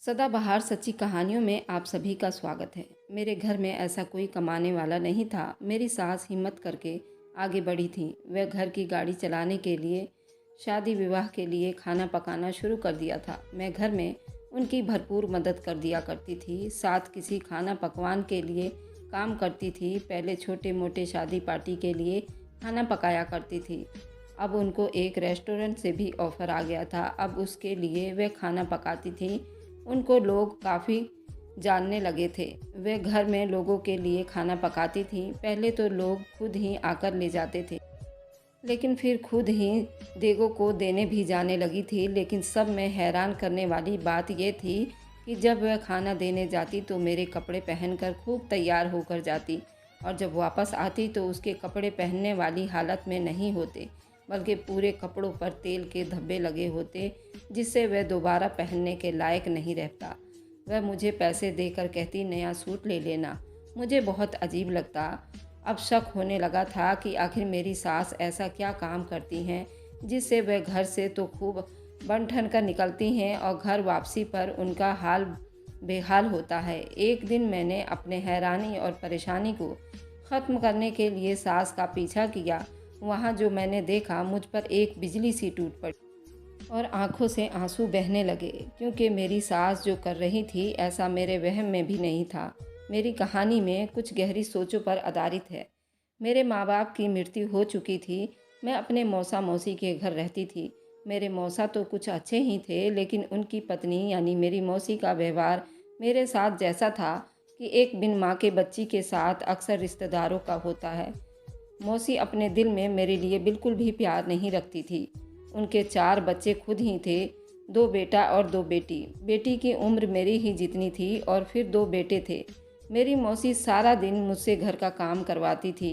सदाबहार सच्ची कहानियों में आप सभी का स्वागत है। मेरे घर में ऐसा कोई कमाने वाला नहीं था। मेरी सास हिम्मत करके आगे बढ़ी थी। वह घर की गाड़ी चलाने के लिए, शादी विवाह के लिए खाना पकाना शुरू कर दिया था। मैं घर में उनकी भरपूर मदद कर दिया करती थी। साथ किसी खाना पकवान के लिए काम करती थी। पहले छोटे मोटे शादी पार्टी के लिए खाना पकाया करती थी। अब उनको एक रेस्टोरेंट से भी ऑफ़र आ गया था। अब उसके लिए वे खाना पकाती थी। उनको लोग काफ़ी जानने लगे थे। वे घर में लोगों के लिए खाना पकाती थीं। पहले तो लोग खुद ही आकर ले जाते थे, लेकिन फिर खुद ही देगों को देने भी जाने लगी थी। लेकिन सब में हैरान करने वाली बात यह थी कि जब वह खाना देने जाती तो मेरे कपड़े पहनकर खूब तैयार होकर जाती, और जब वापस आती तो उसके कपड़े पहनने वाली हालत में नहीं होते, बल्कि पूरे कपड़ों पर तेल के धब्बे लगे होते, जिससे वह दोबारा पहनने के लायक नहीं रहता। वह मुझे पैसे देकर कहती, नया सूट ले लेना। मुझे बहुत अजीब लगता। अब शक होने लगा था कि आखिर मेरी सास ऐसा क्या काम करती हैं जिससे वह घर से तो खूब बन ठन कर निकलती हैं और घर वापसी पर उनका हाल बेहाल होता है। एक दिन मैंने अपने हैरानी और परेशानी को ख़त्म करने के लिए सास का पीछा किया। वहाँ जो मैंने देखा, मुझ पर एक बिजली सी टूट पड़ी और आंखों से आंसू बहने लगे, क्योंकि मेरी सास जो कर रही थी ऐसा मेरे वहम में भी नहीं था। मेरी कहानी में कुछ गहरी सोचों पर आधारित है। मेरे माँ बाप की मृत्यु हो चुकी थी। मैं अपने मौसा मौसी के घर रहती थी। मेरे मौसा तो कुछ अच्छे ही थे, लेकिन उनकी पत्नी यानी मेरी मौसी का व्यवहार मेरे साथ जैसा था कि एक बिन माँ के बच्ची के साथ अक्सर रिश्तेदारों का होता है। मौसी अपने दिल में मेरे लिए बिल्कुल भी प्यार नहीं रखती थी। उनके 4 बच्चे खुद ही थे, 2 बेटा और 2 बेटी। बेटी की उम्र मेरी ही जितनी थी और फिर 2 बेटे थे। मेरी मौसी सारा दिन मुझसे घर का काम करवाती थी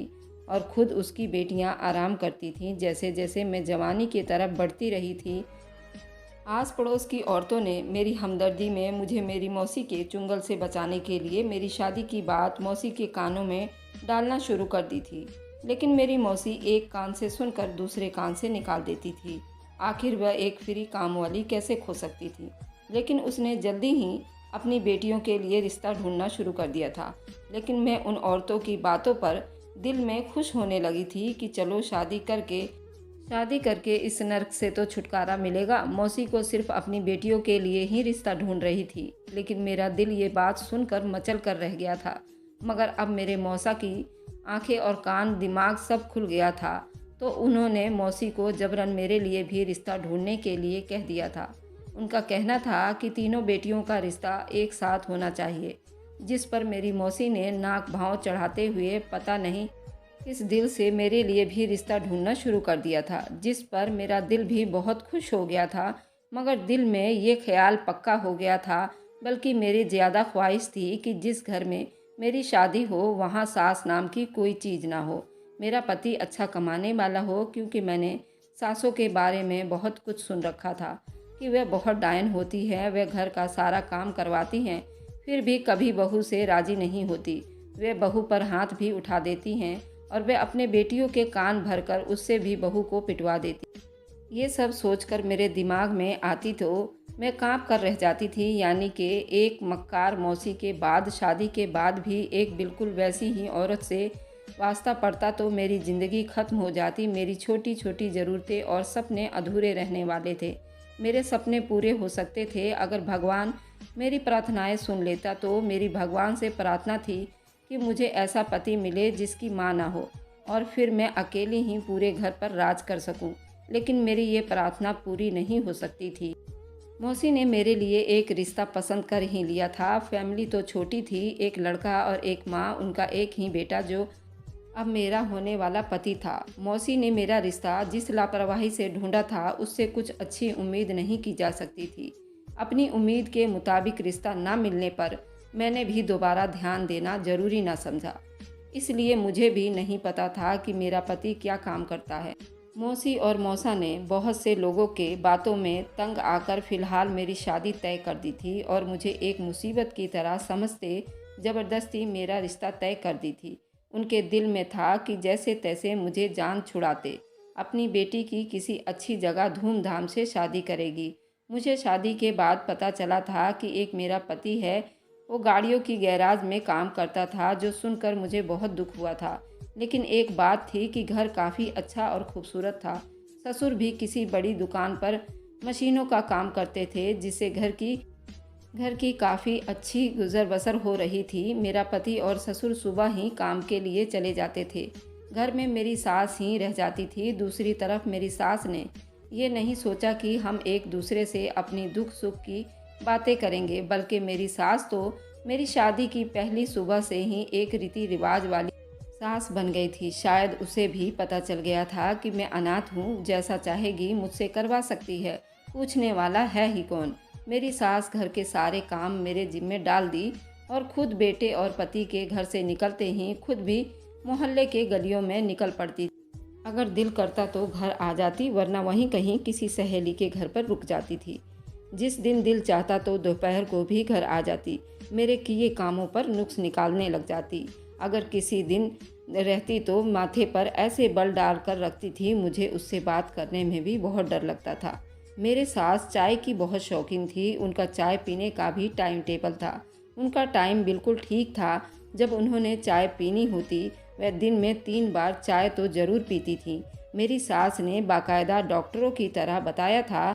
और खुद उसकी बेटियां आराम करती थीं। जैसे जैसे मैं जवानी की तरफ बढ़ती रही थी, आस पड़ोस की औरतों ने मेरी हमदर्दी में मुझे मेरी मौसी के चुंगल से बचाने के लिए मेरी शादी की बात मौसी के कानों में डालना शुरू कर दी थी। लेकिन मेरी मौसी एक कान से सुनकर दूसरे कान से निकाल देती थी। आखिर वह एक फ्री काम वाली कैसे खो सकती थी। लेकिन उसने जल्दी ही अपनी बेटियों के लिए रिश्ता ढूंढना शुरू कर दिया था। लेकिन मैं उन औरतों की बातों पर दिल में खुश होने लगी थी कि चलो शादी करके इस नर्क से तो छुटकारा मिलेगा। मौसी को सिर्फ अपनी बेटियों के लिए ही रिश्ता ढूंढ रही थी, लेकिन मेरा दिल ये बात सुनकर मचल कर रह गया था। मगर अब मेरे मौसा की आंखें और कान, दिमाग सब खुल गया था, तो उन्होंने मौसी को जबरन मेरे लिए भी रिश्ता ढूंढने के लिए कह दिया था। उनका कहना था कि तीनों बेटियों का रिश्ता एक साथ होना चाहिए, जिस पर मेरी मौसी ने नाक भाव चढ़ाते हुए पता नहीं इस दिल से मेरे लिए भी रिश्ता ढूंढना शुरू कर दिया था, जिस पर मेरा दिल भी बहुत खुश हो गया था। मगर दिल में ये ख्याल पक्का हो गया था, बल्कि मेरी ज़्यादा ख्वाहिश थी कि जिस घर में मेरी शादी हो वहाँ सास नाम की कोई चीज़ ना हो। मेरा पति अच्छा कमाने वाला हो, क्योंकि मैंने सासों के बारे में बहुत कुछ सुन रखा था कि वह बहुत डायन होती है। वह घर का सारा काम करवाती हैं, फिर भी कभी बहू से राज़ी नहीं होती। वे बहू पर हाथ भी उठा देती हैं और वे अपने बेटियों के कान भरकर उससे भी बहू को पिटवा देती। ये सब सोचकर मेरे दिमाग में आती तो मैं कांप कर रह जाती थी। यानी कि एक मक्कार मौसी के बाद शादी के बाद भी एक बिल्कुल वैसी ही औरत से वास्ता पड़ता तो मेरी ज़िंदगी ख़त्म हो जाती। मेरी छोटी छोटी ज़रूरतें और सपने अधूरे रहने वाले थे। मेरे सपने पूरे हो सकते थे अगर भगवान मेरी प्रार्थनाएं सुन लेता। तो मेरी भगवान से प्रार्थना थी कि मुझे ऐसा पति मिले जिसकी माँ ना हो, और फिर मैं अकेली ही पूरे घर पर राज कर सकूं। लेकिन मेरी ये प्रार्थना पूरी नहीं हो सकती थी। मौसी ने मेरे लिए एक रिश्ता पसंद कर ही लिया था। फैमिली तो छोटी थी, एक लड़का और एक माँ, उनका एक ही बेटा जो अब मेरा होने वाला पति था। मौसी ने मेरा रिश्ता जिस लापरवाही से ढूंढा था, उससे कुछ अच्छी उम्मीद नहीं की जा सकती थी। अपनी उम्मीद के मुताबिक रिश्ता ना मिलने पर मैंने भी दोबारा ध्यान देना जरूरी ना समझा। इसलिए मुझे भी नहीं पता था कि मेरा पति क्या काम करता है। मौसी और मौसा ने बहुत से लोगों के बातों में तंग आकर फ़िलहाल मेरी शादी तय कर दी थी और मुझे एक मुसीबत की तरह समझते ज़बरदस्ती मेरा रिश्ता तय कर दी थी। उनके दिल में था कि जैसे तैसे मुझे जान छुड़ाते अपनी बेटी की किसी अच्छी जगह धूमधाम से शादी करेगी। मुझे शादी के बाद पता चला था कि एक मेरा पति है, वो गाड़ियों की गैराज में काम करता था, जो सुनकर मुझे बहुत दुख हुआ था। लेकिन एक बात थी कि घर काफ़ी अच्छा और खूबसूरत था। ससुर भी किसी बड़ी दुकान पर मशीनों का काम करते थे, जिससे घर की काफ़ी अच्छी गुजर बसर हो रही थी। मेरा पति और ससुर सुबह ही काम के लिए चले जाते थे। घर में मेरी सास ही रह जाती थी। दूसरी तरफ मेरी सास ने ये नहीं सोचा कि हम एक दूसरे से अपनी दुख सुख की बातें करेंगे, बल्कि मेरी सास तो मेरी शादी की पहली सुबह से ही एक रीति रिवाज वाली सास बन गई थी। शायद उसे भी पता चल गया था कि मैं अनाथ हूँ, जैसा चाहेगी मुझसे करवा सकती है, पूछने वाला है ही कौन। मेरी सास घर के सारे काम मेरे जिम्मे डाल दी और खुद बेटे और पति के घर से निकलते ही खुद भी मोहल्ले के गलियों में निकल पड़ती। अगर दिल करता तो घर आ जाती, वरना वहीं कहीं किसी सहेली के घर पर रुक जाती थी। जिस दिन दिल चाहता तो दोपहर को भी घर आ जाती। मेरे किए कामों पर नुक्स निकालने लग जाती। अगर किसी दिन रहती तो माथे पर ऐसे बल डाल कर रखती थी, मुझे उससे बात करने में भी बहुत डर लगता था। मेरे सास चाय की बहुत शौकीन थी। उनका चाय पीने का भी टाइम टेबल था। उनका टाइम बिल्कुल ठीक था। जब उन्होंने चाय पीनी होती, वह दिन में 3 बार चाय तो ज़रूर पीती थी। मेरी सास ने बाकायदा डॉक्टरों की तरह बताया था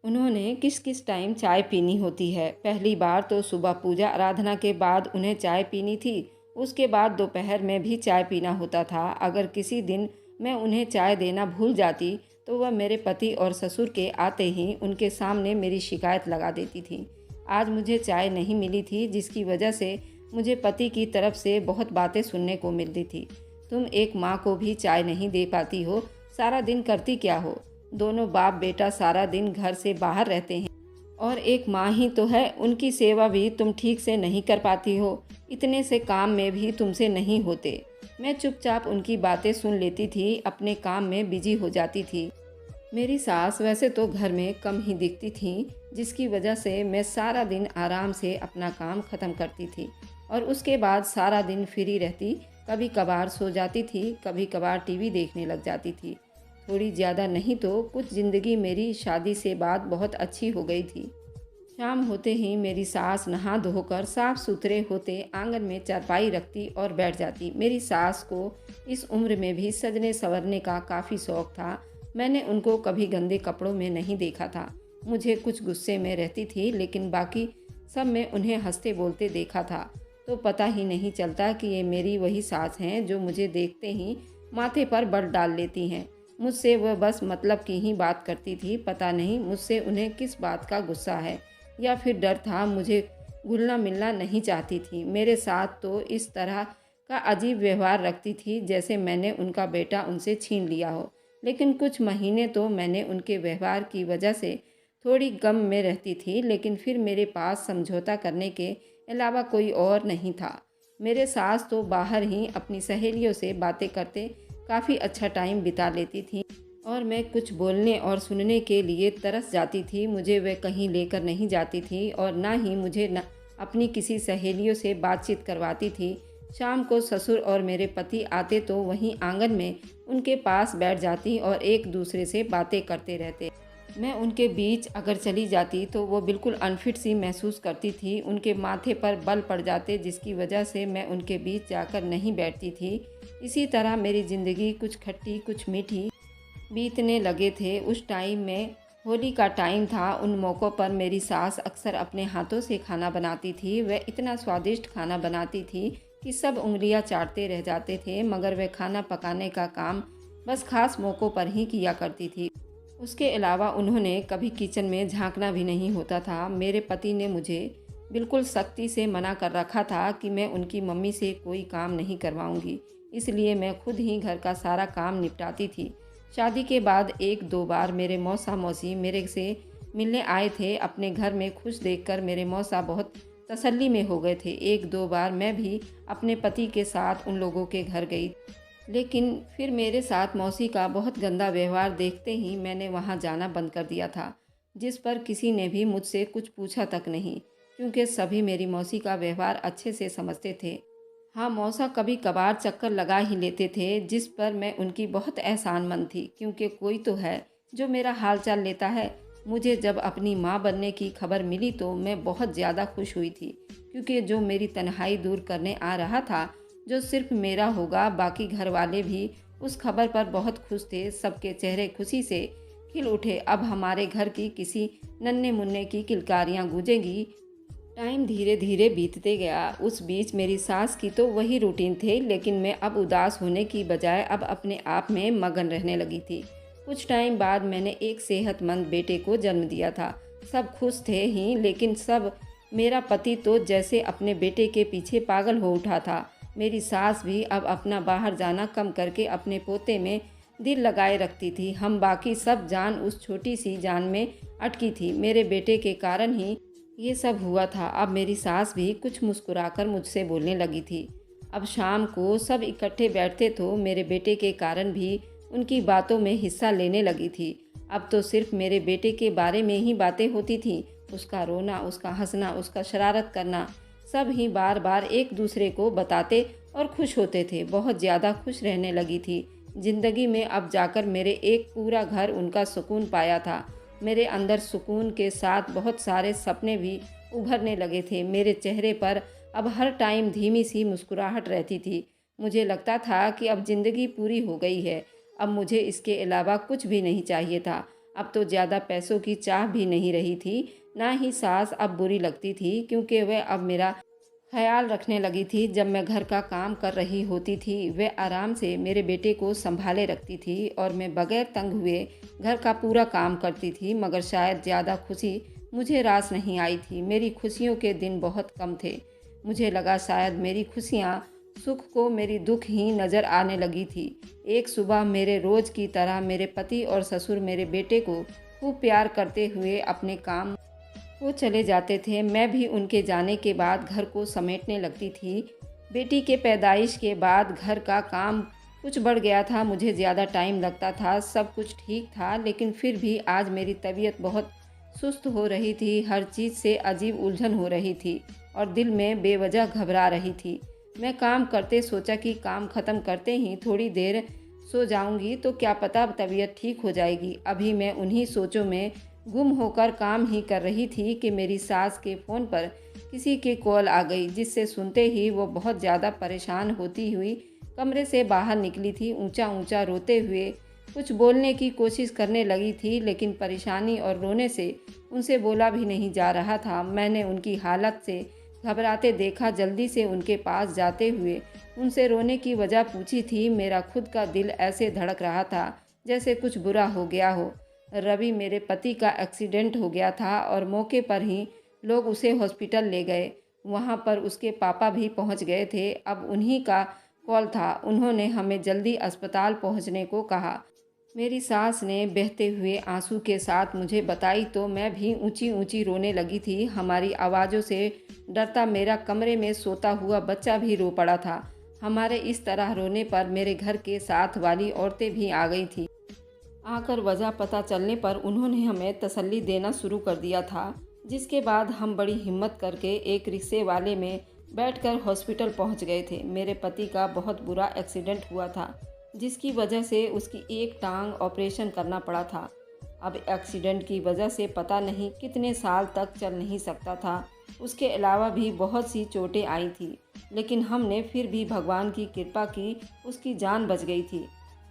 उन्होंने किस किस टाइम चाय पीनी होती है। पहली बार तो सुबह पूजा आराधना के बाद उन्हें चाय पीनी थी। उसके बाद दोपहर में भी चाय पीना होता था। अगर किसी दिन मैं उन्हें चाय देना भूल जाती तो वह मेरे पति और ससुर के आते ही उनके सामने मेरी शिकायत लगा देती थी। आज मुझे चाय नहीं मिली थी, जिसकी वजह से मुझे पति की तरफ से बहुत बातें सुनने को मिलती थी। तुम एक माँ को भी चाय नहीं दे पाती हो, सारा दिन करती क्या हो? दोनों बाप बेटा सारा दिन घर से बाहर रहते हैं और एक माँ ही तो है, उनकी सेवा भी तुम ठीक से नहीं कर पाती हो। इतने से काम में भी तुमसे नहीं होते। मैं चुपचाप उनकी बातें सुन लेती थी, अपने काम में बिजी हो जाती थी। मेरी सास वैसे तो घर में कम ही दिखती थी, जिसकी वजह से मैं सारा दिन आराम से अपना काम ख़त्म करती थी और उसके बाद सारा दिन फ्री रहती। कभी कभार सो जाती थी, कभी कभार टीवी देखने लग जाती थी। थोड़ी ज़्यादा नहीं तो कुछ ज़िंदगी मेरी शादी से बाद बहुत अच्छी हो गई थी। शाम होते ही मेरी सास नहा धोकर साफ सुथरे होते आंगन में चारपाई रखती और बैठ जाती। मेरी सास को इस उम्र में भी सजने संवरने का काफ़ी शौक था। मैंने उनको कभी गंदे कपड़ों में नहीं देखा था। मुझे कुछ गुस्से में रहती थी, लेकिन बाकी सब में उन्हें हंसते बोलते देखा था। तो पता ही नहीं चलता कि ये मेरी वही सास हैं जो मुझे देखते ही माथे पर बल डाल लेती हैं। मुझसे वह बस मतलब की ही बात करती थी। पता नहीं मुझसे उन्हें किस बात का गुस्सा है या फिर डर था। मुझे घुलना मिलना नहीं चाहती थी। मेरे साथ तो इस तरह का अजीब व्यवहार रखती थी जैसे मैंने उनका बेटा उनसे छीन लिया हो। लेकिन कुछ महीने तो मैंने उनके व्यवहार की वजह से थोड़ी गम में रहती थी, लेकिन फिर मेरे पास समझौता करने के अलावा कोई और नहीं था। मेरे सास तो बाहर ही अपनी सहेलियों से बातें करते काफ़ी अच्छा टाइम बिता लेती थी और मैं कुछ बोलने और सुनने के लिए तरस जाती थी। मुझे वे कहीं लेकर नहीं जाती थी और ना ही मुझे न अपनी किसी सहेलियों से बातचीत करवाती थी। शाम को ससुर और मेरे पति आते तो वहीं आंगन में उनके पास बैठ जाती और एक दूसरे से बातें करते रहते। मैं उनके बीच अगर चली जाती तो वो बिल्कुल अनफिट सी महसूस करती थी। उनके माथे पर बल पड़ जाते, जिसकी वजह से मैं उनके बीच जाकर नहीं बैठती थी। इसी तरह मेरी ज़िंदगी कुछ खट्टी कुछ मीठी बीतने लगे थे। उस टाइम में होली का टाइम था। उन मौक़ों पर मेरी सास अक्सर अपने हाथों से खाना बनाती थी। वह इतना स्वादिष्ट खाना बनाती थी कि सब उंगलियां चाटते रह जाते थे, मगर वह खाना पकाने का काम बस खास मौक़ों पर ही किया करती थी। उसके अलावा उन्होंने कभी किचन में झांकना भी नहीं होता था। मेरे पति ने मुझे बिल्कुल सख्ती से मना कर रखा था कि मैं उनकी मम्मी से कोई काम नहीं करवाऊंगी, इसलिए मैं खुद ही घर का सारा काम निपटाती थी। शादी के बाद 1-2 बार मेरे मौसा मौसी मेरे से मिलने आए थे। अपने घर में खुश देखकर मेरे मौसा बहुत तसल्ली में हो गए थे। 1-2 बार मैं भी अपने पति के साथ उन लोगों के घर गई, लेकिन फिर मेरे साथ मौसी का बहुत गंदा व्यवहार देखते ही मैंने वहाँ जाना बंद कर दिया था, जिस पर किसी ने भी मुझसे कुछ पूछा तक नहीं, क्योंकि सभी मेरी मौसी का व्यवहार अच्छे से समझते थे। हाँ, मौसा कभी कभार चक्कर लगा ही लेते थे, जिस पर मैं उनकी बहुत एहसानमंद थी, क्योंकि कोई तो है जो मेरा हाल चाल लेता है। मुझे जब अपनी माँ बनने की खबर मिली तो मैं बहुत ज़्यादा खुश हुई थी, क्योंकि जो मेरी तन्हाई दूर करने आ रहा था, जो सिर्फ मेरा होगा, बाकी घर वाले भी उस खबर पर बहुत खुश थे। सबके चेहरे खुशी से खिल उठे। अब हमारे घर की किसी नन्हे मुन्ने की किलकारियाँ गूंजेंगी। टाइम धीरे धीरे बीतते गया। उस बीच मेरी सास की तो वही रूटीन थे, लेकिन मैं अब उदास होने की बजाय अब अपने आप में मगन रहने लगी थी। कुछ टाइम बाद मैंने एक सेहतमंद बेटे को जन्म दिया था। सब खुश थे ही, लेकिन सब मेरा पति तो जैसे अपने बेटे के पीछे पागल हो उठा था। मेरी सास भी अब अपना बाहर जाना कम करके अपने पोते में दिल लगाए रखती थी। हम बाकी सब जान उस छोटी सी जान में अटकी थी। मेरे बेटे के कारण ही ये सब हुआ था। अब मेरी सास भी कुछ मुस्कुराकर मुझसे बोलने लगी थी। अब शाम को सब इकट्ठे बैठते तो मेरे बेटे के कारण भी उनकी बातों में हिस्सा लेने लगी थी। अब तो सिर्फ मेरे बेटे के बारे में ही बातें होती थीं। उसका रोना, उसका हंसना, उसका शरारत करना, सब ही बार बार एक दूसरे को बताते और खुश होते थे। बहुत ज़्यादा खुश रहने लगी थी। जिंदगी में अब जाकर मेरे एक पूरा घर उनका सुकून पाया था। मेरे अंदर सुकून के साथ बहुत सारे सपने भी उभरने लगे थे। मेरे चेहरे पर अब हर टाइम धीमी सी मुस्कुराहट रहती थी। मुझे लगता था कि अब ज़िंदगी पूरी हो गई है। अब मुझे इसके अलावा कुछ भी नहीं चाहिए था। अब तो ज़्यादा पैसों की चाह भी नहीं रही थी। ना ही सास अब बुरी लगती थी, क्योंकि वह अब मेरा ख्याल रखने लगी थी। जब मैं घर का काम कर रही होती थी, वह आराम से मेरे बेटे को संभाले रखती थी और मैं बगैर तंग हुए घर का पूरा काम करती थी। मगर शायद ज़्यादा खुशी मुझे रास नहीं आई थी। मेरी खुशियों के दिन बहुत कम थे। मुझे लगा शायद मेरी खुशियाँ सुख को मेरी दुख ही नज़र आने लगी थी। एक सुबह मेरे रोज़ की तरह मेरे पति और ससुर मेरे बेटे को खूब प्यार करते हुए अपने काम वो चले जाते थे। मैं भी उनके जाने के बाद घर को समेटने लगती थी। बेटी के पैदाइश के बाद घर का काम कुछ बढ़ गया था। मुझे ज़्यादा टाइम लगता था। सब कुछ ठीक था, लेकिन फिर भी आज मेरी तबीयत बहुत सुस्त हो रही थी। हर चीज़ से अजीब उलझन हो रही थी और दिल में बेवजह घबरा रही थी। मैं काम करते सोचा कि काम ख़त्म करते ही थोड़ी देर सो जाऊंगी तो क्या पता तबीयत ठीक हो जाएगी। अभी मैं उन्हीं सोचों में गुम होकर काम ही कर रही थी कि मेरी सास के फ़ोन पर किसी की कॉल आ गई, जिससे सुनते ही वो बहुत ज़्यादा परेशान होती हुई कमरे से बाहर निकली थी। ऊंचा ऊंचा रोते हुए कुछ बोलने की कोशिश करने लगी थी, लेकिन परेशानी और रोने से उनसे बोला भी नहीं जा रहा था। मैंने उनकी हालत से घबराते देखा। जल्दी से उनके पास जाते हुए उनसे रोने की वजह पूछी थी। मेरा खुद का दिल ऐसे धड़क रहा था जैसे कुछ बुरा हो गया हो। रवि मेरे पति का एक्सीडेंट हो गया था और मौके पर ही लोग उसे हॉस्पिटल ले गए। वहाँ पर उसके पापा भी पहुँच गए थे। अब उन्हीं का कॉल था। उन्होंने हमें जल्दी अस्पताल पहुँचने को कहा। मेरी सास ने बहते हुए आंसू के साथ मुझे बताई तो मैं भी ऊंची ऊंची रोने लगी थी। हमारी आवाज़ों से डरता मेरा कमरे में सोता हुआ बच्चा भी रो पड़ा था। हमारे इस तरह रोने पर मेरे घर के साथ वाली औरतें भी आ गई थी। आकर वजह पता चलने पर उन्होंने हमें तसल्ली देना शुरू कर दिया था, जिसके बाद हम बड़ी हिम्मत करके एक रिक्शे वाले में बैठकर हॉस्पिटल पहुंच गए थे। मेरे पति का बहुत बुरा एक्सीडेंट हुआ था, जिसकी वजह से उसकी एक टांग ऑपरेशन करना पड़ा था। अब एक्सीडेंट की वजह से पता नहीं कितने साल तक चल नहीं सकता था। उसके अलावा भी बहुत सी चोटें आई थी, लेकिन हमने फिर भी भगवान की कृपा की, उसकी जान बच गई थी।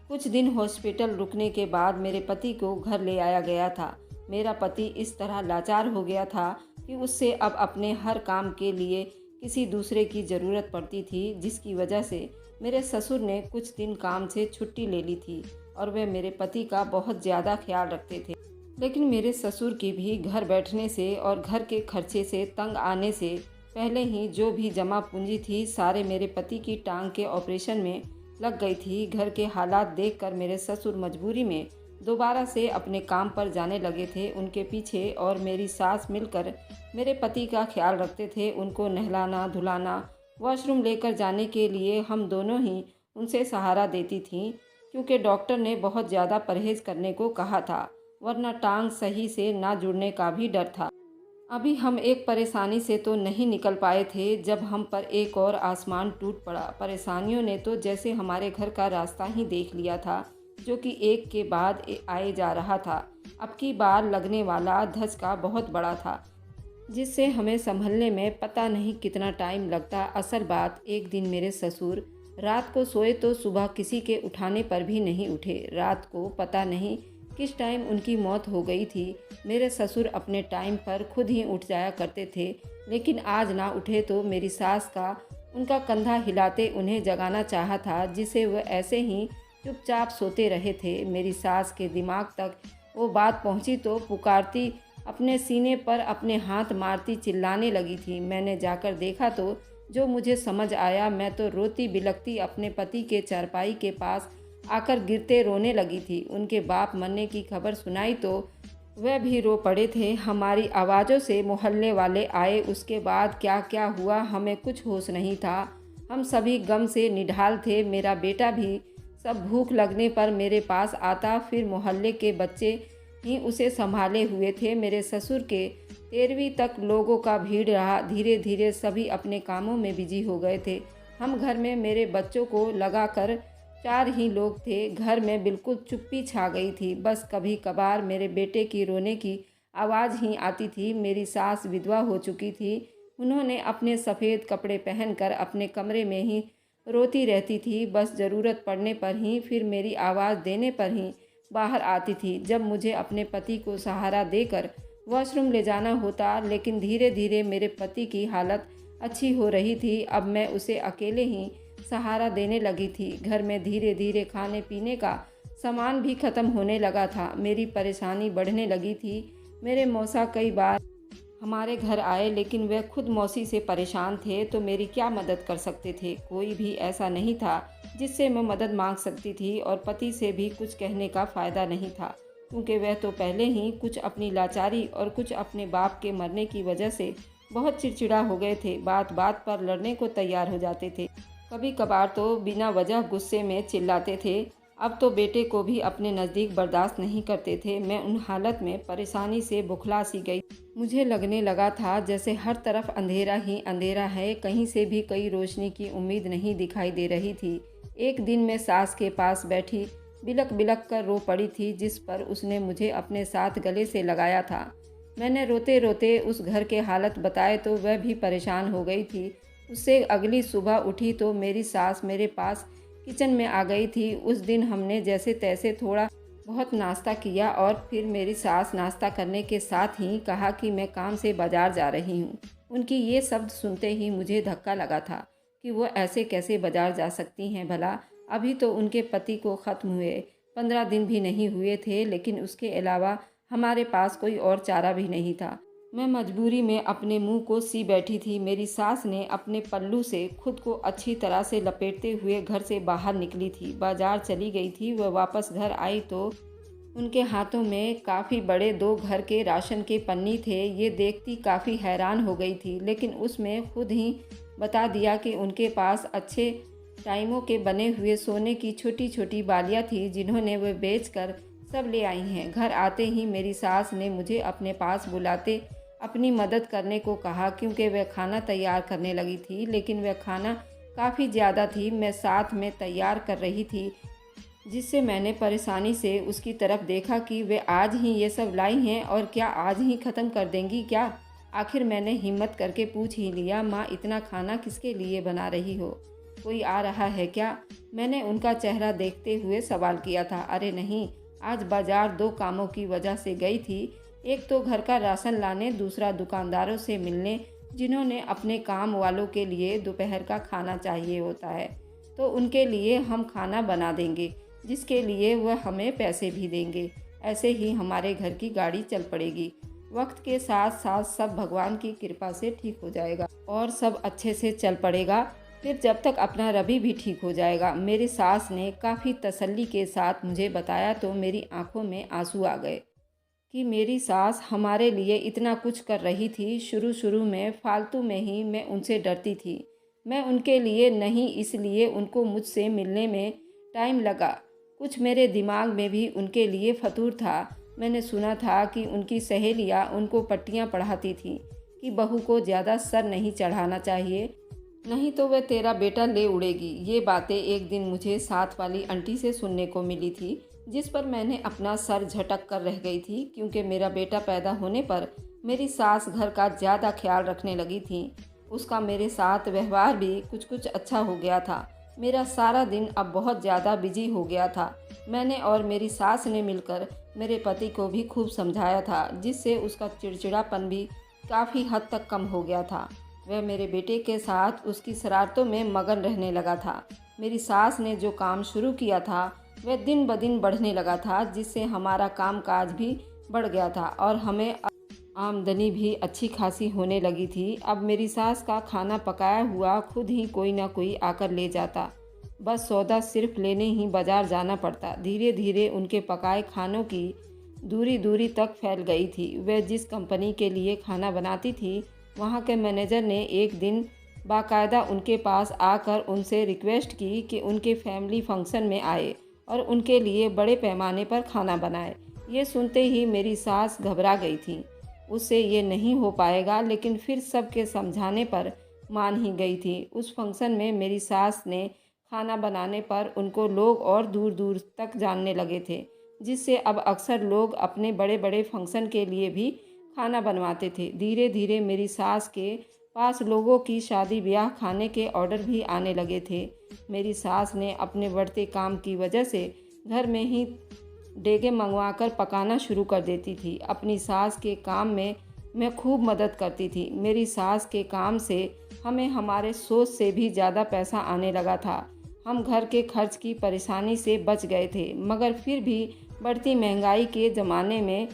कुछ दिन हॉस्पिटल रुकने के बाद मेरे पति को घर ले आया गया था। मेरा पति इस तरह लाचार हो गया था कि उससे अब अपने हर काम के लिए किसी दूसरे की ज़रूरत पड़ती थी, जिसकी वजह से मेरे ससुर ने कुछ दिन काम से छुट्टी ले ली थी और वे मेरे पति का बहुत ज़्यादा ख्याल रखते थे। लेकिन मेरे ससुर की भी घर बैठने से और घर के खर्चे से तंग आने से पहले ही जो भी जमा पूंजी थी, सारे मेरे पति की टांग के ऑपरेशन में लग गई थी। घर के हालात देखकर मेरे ससुर मजबूरी में दोबारा से अपने काम पर जाने लगे थे। उनके पीछे और मेरी सास मिलकर मेरे पति का ख्याल रखते थे। उनको नहलाना धुलाना, वॉशरूम लेकर जाने के लिए हम दोनों ही उनसे सहारा देती थीं, क्योंकि डॉक्टर ने बहुत ज़्यादा परहेज़ करने को कहा था, वरना टांग सही से ना जुड़ने का भी डर था। अभी हम एक परेशानी से तो नहीं निकल पाए थे जब हम पर एक और आसमान टूट पड़ा। परेशानियों ने तो जैसे हमारे घर का रास्ता ही देख लिया था, जो कि एक के बाद आए जा रहा था। अब की बार लगने वाला धचका बहुत बड़ा था, जिससे हमें संभलने में पता नहीं कितना टाइम लगता। असल बात, एक दिन मेरे ससुर रात को सोए तो सुबह किसी के उठाने पर भी नहीं उठे। रात को पता नहीं किस टाइम उनकी मौत हो गई थी। मेरे ससुर अपने टाइम पर खुद ही उठ जाया करते थे, लेकिन आज ना उठे तो मेरी सास का उनका कंधा हिलाते उन्हें जगाना चाहा था, जिसे वह ऐसे ही चुपचाप सोते रहे थे। मेरी सास के दिमाग तक वो बात पहुंची तो पुकारती अपने सीने पर अपने हाथ मारती चिल्लाने लगी थी। मैंने जाकर देखा तो जो मुझे समझ आया, मैं तो रोती बिलखती अपने पति के चारपाई के पास आकर गिरते रोने लगी थी। उनके बाप मरने की खबर सुनाई तो वह भी रो पड़े थे। हमारी आवाज़ों से मोहल्ले वाले आए। उसके बाद क्या क्या हुआ हमें कुछ होश नहीं था। हम सभी गम से निढाल थे। मेरा बेटा भी सब भूख लगने पर मेरे पास आता, फिर मोहल्ले के बच्चे ही उसे संभाले हुए थे। मेरे ससुर के 13वीं तक लोगों का भीड़ रहा। धीरे धीरे सभी अपने कामों में बिजी हो गए थे। हम घर में मेरे बच्चों को लगाकर 4 ही लोग थे। घर में बिल्कुल चुप्पी छा गई थी। बस कभी कभार मेरे बेटे की रोने की आवाज़ ही आती थी। मेरी सास विधवा हो चुकी थी। उन्होंने अपने सफ़ेद कपड़े पहनकर अपने कमरे में ही रोती रहती थी। बस ज़रूरत पड़ने पर ही, फिर मेरी आवाज़ देने पर ही बाहर आती थी, जब मुझे अपने पति को सहारा देकर वॉशरूम ले जाना होता। लेकिन धीरे धीरे मेरे पति की हालत अच्छी हो रही थी। अब मैं उसे अकेले ही सहारा देने लगी थी। घर में धीरे धीरे खाने पीने का सामान भी ख़त्म होने लगा था। मेरी परेशानी बढ़ने लगी थी। मेरे मौसा कई बार हमारे घर आए, लेकिन वे खुद मौसी से परेशान थे, तो मेरी क्या मदद कर सकते थे। कोई भी ऐसा नहीं था जिससे मैं मदद मांग सकती थी, और पति से भी कुछ कहने का फ़ायदा नहीं था, क्योंकि वह तो पहले ही कुछ अपनी लाचारी और कुछ अपने बाप के मरने की वजह से बहुत चिड़चिड़ा हो गए थे। बात बात पर लड़ने को तैयार हो जाते थे। कभी कभार तो बिना वजह गुस्से में चिल्लाते थे। अब तो बेटे को भी अपने नज़दीक बर्दाश्त नहीं करते थे। मैं उन हालत में परेशानी से बुखला सी गई। मुझे लगने लगा था जैसे हर तरफ अंधेरा ही अंधेरा है, कहीं से भी कोई रोशनी की उम्मीद नहीं दिखाई दे रही थी। एक दिन मैं सास के पास बैठी बिलक बिलक कर रो पड़ी थी, जिस पर उसने मुझे अपने साथ गले से लगाया था। मैंने रोते रोते उस घर के हालत बताए तो वह भी परेशान हो गई थी। उससे अगली सुबह उठी तो मेरी सास मेरे पास किचन में आ गई थी। उस दिन हमने जैसे तैसे थोड़ा बहुत नाश्ता किया, और फिर मेरी सास नाश्ता करने के साथ ही कहा कि मैं काम से बाज़ार जा रही हूँ। उनकी ये शब्द सुनते ही मुझे धक्का लगा था कि वो ऐसे कैसे बाज़ार जा सकती हैं भला। अभी तो उनके पति को ख़त्म हुए 15 दिन भी नहीं हुए थे, लेकिन उसके अलावा हमारे पास कोई और चारा भी नहीं था। मैं मजबूरी में अपने मुंह को सी बैठी थी। मेरी सास ने अपने पल्लू से खुद को अच्छी तरह से लपेटते हुए घर से बाहर निकली थी, बाजार चली गई थी। वह वापस घर आई तो उनके हाथों में काफ़ी बड़े 2 घर के राशन के पन्नी थे। ये देखती काफ़ी हैरान हो गई थी, लेकिन उसमें खुद ही बता दिया कि उनके पास अच्छे टाइमों के बने हुए सोने की छोटी छोटी बालियाँ थी, जिन्होंने वे बेचकर सब ले आई हैं। घर आते ही मेरी सास ने मुझे अपने पास बुलाते अपनी मदद करने को कहा, क्योंकि वह खाना तैयार करने लगी थी। लेकिन वह खाना काफ़ी ज़्यादा थी। मैं साथ में तैयार कर रही थी, जिससे मैंने परेशानी से उसकी तरफ देखा कि वे आज ही ये सब लाई हैं, और क्या आज ही ख़त्म कर देंगी क्या। आखिर मैंने हिम्मत करके पूछ ही लिया, माँ इतना खाना किसके लिए बना रही हो, कोई आ रहा है क्या। मैंने उनका चेहरा देखते हुए सवाल किया था। अरे नहीं, आज बाजार 2 कामों की वजह से गई थी। एक तो घर का राशन लाने, दूसरा दुकानदारों से मिलने, जिन्होंने अपने काम वालों के लिए दोपहर का खाना चाहिए होता है, तो उनके लिए हम खाना बना देंगे, जिसके लिए वह हमें पैसे भी देंगे। ऐसे ही हमारे घर की गाड़ी चल पड़ेगी। वक्त के साथ साथ सब भगवान की कृपा से ठीक हो जाएगा और सब अच्छे से चल पड़ेगा। फिर जब तक अपना रवि भी ठीक हो जाएगा। मेरी सास ने काफ़ी तसल्ली के साथ मुझे बताया तो मेरी आंखों में आंसू आ गए कि मेरी सास हमारे लिए इतना कुछ कर रही थी। शुरू शुरू में फालतू में ही मैं उनसे डरती थी। मैं उनके लिए नहीं, इसलिए उनको मुझसे मिलने में टाइम लगा। कुछ मेरे दिमाग में भी उनके लिए फतूर था। मैंने सुना था कि उनकी सहेलियाँ उनको पट्टियाँ पढ़ाती थी कि बहू को ज़्यादा सर नहीं चढ़ाना चाहिए, नहीं तो वह तेरा बेटा ले उड़ेगी। ये बातें एक दिन मुझे साथ वाली आंटी से सुनने को मिली थी। जिस पर मैंने अपना सर झटक कर रह गई थी, क्योंकि मेरा बेटा पैदा होने पर मेरी सास घर का ज़्यादा ख्याल रखने लगी थी। उसका मेरे साथ व्यवहार भी कुछ कुछ अच्छा हो गया था। मेरा सारा दिन अब बहुत ज़्यादा बिजी हो गया था। मैंने और मेरी सास ने मिलकर मेरे पति को भी खूब समझाया था, जिससे उसका चिड़चिड़ापन भी काफ़ी हद तक कम हो गया था। वह मेरे बेटे के साथ उसकी शरारतों में मगन रहने लगा था। मेरी सास ने जो काम शुरू किया था वह दिन ब दिन बढ़ने लगा था, जिससे हमारा कामकाज भी बढ़ गया था और हमें आमदनी भी अच्छी खासी होने लगी थी। अब मेरी सास का खाना पकाया हुआ खुद ही कोई ना कोई आकर ले जाता। बस सौदा सिर्फ लेने ही बाजार जाना पड़ता। धीरे धीरे उनके पकाए खानों की दूरी दूरी तक फैल गई थी। वह जिस कंपनी के लिए खाना बनाती थी, वहाँ के मैनेजर ने एक दिन बाकायदा उनके पास आकर उनसे रिक्वेस्ट की कि उनके फैमिली फंक्शन में आए और उनके लिए बड़े पैमाने पर खाना बनाए। ये सुनते ही मेरी सास घबरा गई थी। उससे ये नहीं हो पाएगा, लेकिन फिर सबके समझाने पर मान ही गई थी। उस फंक्शन में मेरी सास ने खाना बनाने पर उनको लोग और दूर दूर तक जानने लगे थे, जिससे अब अक्सर लोग अपने बड़े बड़े फंक्शन के लिए भी खाना बनवाते थे। धीरे धीरे मेरी सास के पास लोगों की शादी ब्याह खाने के ऑर्डर भी आने लगे थे। मेरी सास ने अपने बढ़ते काम की वजह से घर में ही डेगे मंगवाकर पकाना शुरू कर देती थी। अपनी सास के काम में मैं खूब मदद करती थी। मेरी सास के काम से हमें हमारे सोच से भी ज़्यादा पैसा आने लगा था। हम घर के खर्च की परेशानी से बच गए थे, मगर फिर भी बढ़ती महंगाई के ज़माने में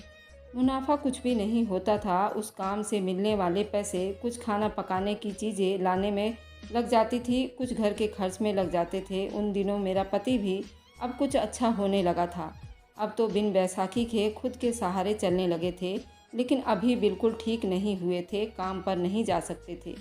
मुनाफा कुछ भी नहीं होता था। उस काम से मिलने वाले पैसे कुछ खाना पकाने की चीज़ें लाने में लग जाती थी, कुछ घर के खर्च में लग जाते थे। उन दिनों मेरा पति भी अब कुछ अच्छा होने लगा था। अब तो बिन बैसाखी के खुद के सहारे चलने लगे थे, लेकिन अभी बिल्कुल ठीक नहीं हुए थे, काम पर नहीं जा सकते थे।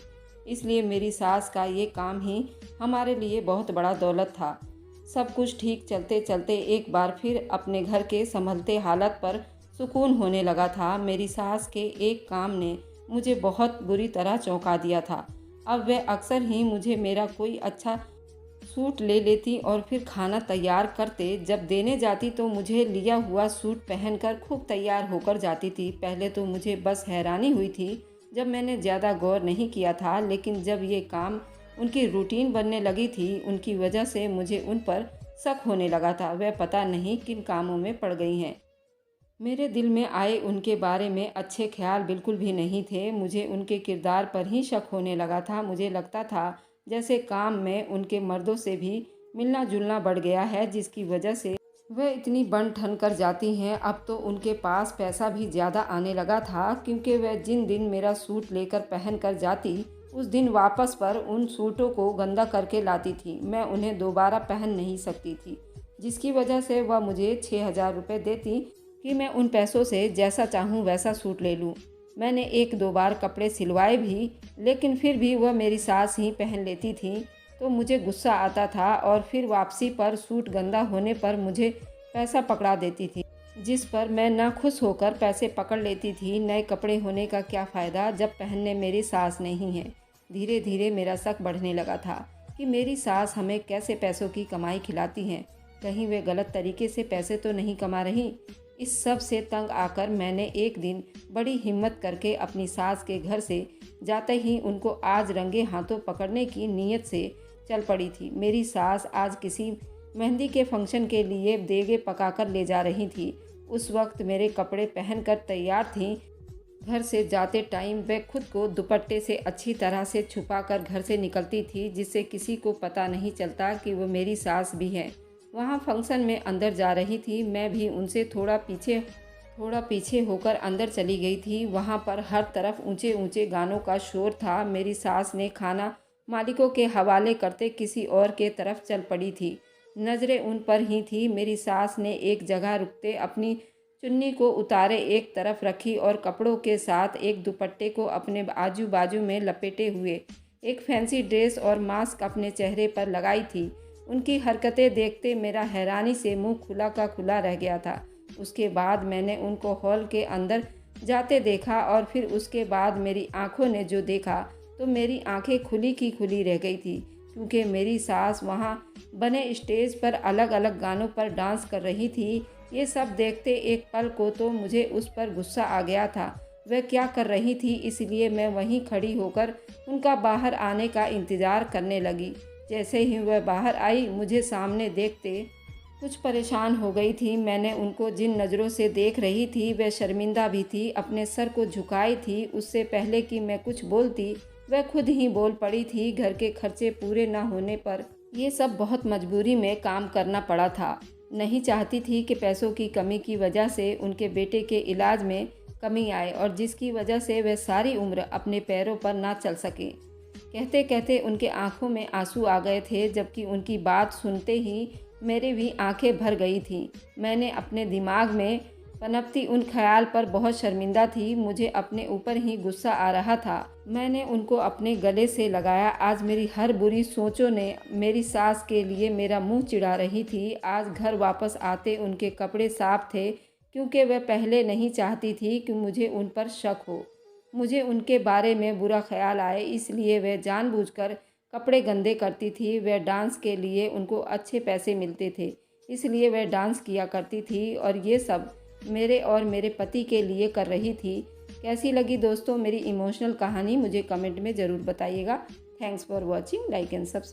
इसलिए मेरी सास का ये काम ही हमारे लिए बहुत बड़ा दौलत था। सब कुछ ठीक चलते चलते एक बार फिर अपने घर के संभलते हालत पर सुकून होने लगा था। मेरी सास के एक काम ने मुझे बहुत बुरी तरह चौंका दिया था। अब वह अक्सर ही मुझे मेरा कोई अच्छा सूट ले लेती और फिर खाना तैयार करते। जब देने जाती तो मुझे लिया हुआ सूट पहनकर खूब तैयार होकर जाती थी। पहले तो मुझे बस हैरानी हुई थी, जब मैंने ज़्यादा गौर नहीं किया था, लेकिन जब ये काम उनकी रूटीन बनने लगी थी, उनकी वजह से मुझे उन पर शक होने लगा था। वह पता नहीं किन कामों में पड़ गई हैं। मेरे दिल में आए उनके बारे में अच्छे ख्याल बिल्कुल भी नहीं थे। मुझे उनके किरदार पर ही शक होने लगा था। मुझे लगता था जैसे काम में उनके मर्दों से भी मिलना जुलना बढ़ गया है, जिसकी वजह से वह इतनी बन ठन कर जाती हैं। अब तो उनके पास पैसा भी ज़्यादा आने लगा था, क्योंकि वह जिन दिन मेरा सूट लेकर पहन कर जाती, उस दिन वापस पर उन सूटों को गंदा करके लाती थी। मैं उन्हें दोबारा पहन नहीं सकती थी, जिसकी वजह से वह मुझे 6,000 रुपये देती कि मैं उन पैसों से जैसा चाहूँ वैसा सूट ले लूँ। मैंने एक दो बार कपड़े सिलवाए भी, लेकिन फिर भी वह मेरी सास ही पहन लेती थी, तो मुझे गुस्सा आता था और फिर वापसी पर सूट गंदा होने पर मुझे पैसा पकड़ा देती थी, जिस पर मैं नाखुश होकर पैसे पकड़ लेती थी। नए कपड़े होने का क्या फ़ायदा जब पहनने मेरी सास नहीं है। धीरे धीरे मेरा शक बढ़ने लगा था कि मेरी सास हमें कैसे पैसों की कमाई खिलाती हैं, कहीं वे गलत तरीके से पैसे तो नहीं कमा रही। इस सब से तंग आकर मैंने एक दिन बड़ी हिम्मत करके अपनी सास के घर से जाते ही उनको आज रंगे हाथों पकड़ने की नीयत से चल पड़ी थी। मेरी सास आज किसी मेहंदी के फंक्शन के लिए देगे पकाकर ले जा रही थी। उस वक्त मेरे कपड़े पहनकर तैयार थीं। घर से जाते टाइम वह खुद को दुपट्टे से अच्छी तरह से छुपाकर घर से निकलती थी, जिससे किसी को पता नहीं चलता कि वो मेरी सास भी है। वहाँ फंक्शन में अंदर जा रही थी। मैं भी उनसे थोड़ा पीछे होकर अंदर चली गई थी। वहाँ पर हर तरफ ऊंचे ऊंचे गानों का शोर था। मेरी सास ने खाना मालिकों के हवाले करते किसी और के तरफ चल पड़ी थी। नज़रें उन पर ही थी। मेरी सास ने एक जगह रुकते अपनी चुन्नी को उतारे एक तरफ रखी और कपड़ों के साथ एक दुपट्टे को अपने आजू बाजू में लपेटे हुए एक फैंसी ड्रेस और मास्क अपने चेहरे पर लगाई थी। उनकी हरकतें देखते मेरा हैरानी से मुंह खुला का खुला रह गया था। उसके बाद मैंने उनको हॉल के अंदर जाते देखा और फिर उसके बाद मेरी आंखों ने जो देखा तो मेरी आंखें खुली की खुली रह गई थी। क्योंकि मेरी सास वहाँ बने स्टेज पर अलग अलग गानों पर डांस कर रही थी। ये सब देखते एक पल को तो मुझे उस पर गुस्सा आ गया था। वह क्या कर रही थी, इसलिए मैं वहीं खड़ी होकर उनका बाहर आने का इंतज़ार करने लगी। जैसे ही वह बाहर आई, मुझे सामने देखते कुछ परेशान हो गई थी। मैंने उनको जिन नज़रों से देख रही थी वह शर्मिंदा भी थी, अपने सर को झुकाई थी। उससे पहले कि मैं कुछ बोलती वह खुद ही बोल पड़ी थी। घर के खर्चे पूरे न होने पर ये सब बहुत मजबूरी में काम करना पड़ा था। नहीं चाहती थी कि पैसों की कमी की वजह से उनके बेटे के इलाज में कमी आए और जिसकी वजह से वह सारी उम्र अपने पैरों पर ना चल सके। कहते कहते उनके आंखों में आंसू आ गए थे, जबकि उनकी बात सुनते ही मेरी भी आंखें भर गई थीं। मैंने अपने दिमाग में पनपती उन ख्याल पर बहुत शर्मिंदा थी। मुझे अपने ऊपर ही गुस्सा आ रहा था। मैंने उनको अपने गले से लगाया। आज मेरी हर बुरी सोचों ने मेरी सास के लिए मेरा मुंह चिढ़ा रही थी। आज घर वापस आते उनके कपड़े साफ थे, क्योंकि वह पहले नहीं चाहती थी कि मुझे उन पर शक हो, मुझे उनके बारे में बुरा ख्याल आए, इसलिए वह जानबूझकर कपड़े गंदे करती थी। वह डांस के लिए उनको अच्छे पैसे मिलते थे, इसलिए वह डांस किया करती थी और ये सब मेरे और मेरे पति के लिए कर रही थी। कैसी लगी दोस्तों मेरी इमोशनल कहानी, मुझे कमेंट में ज़रूर बताइएगा। Thanks for watching. Like and subscribe.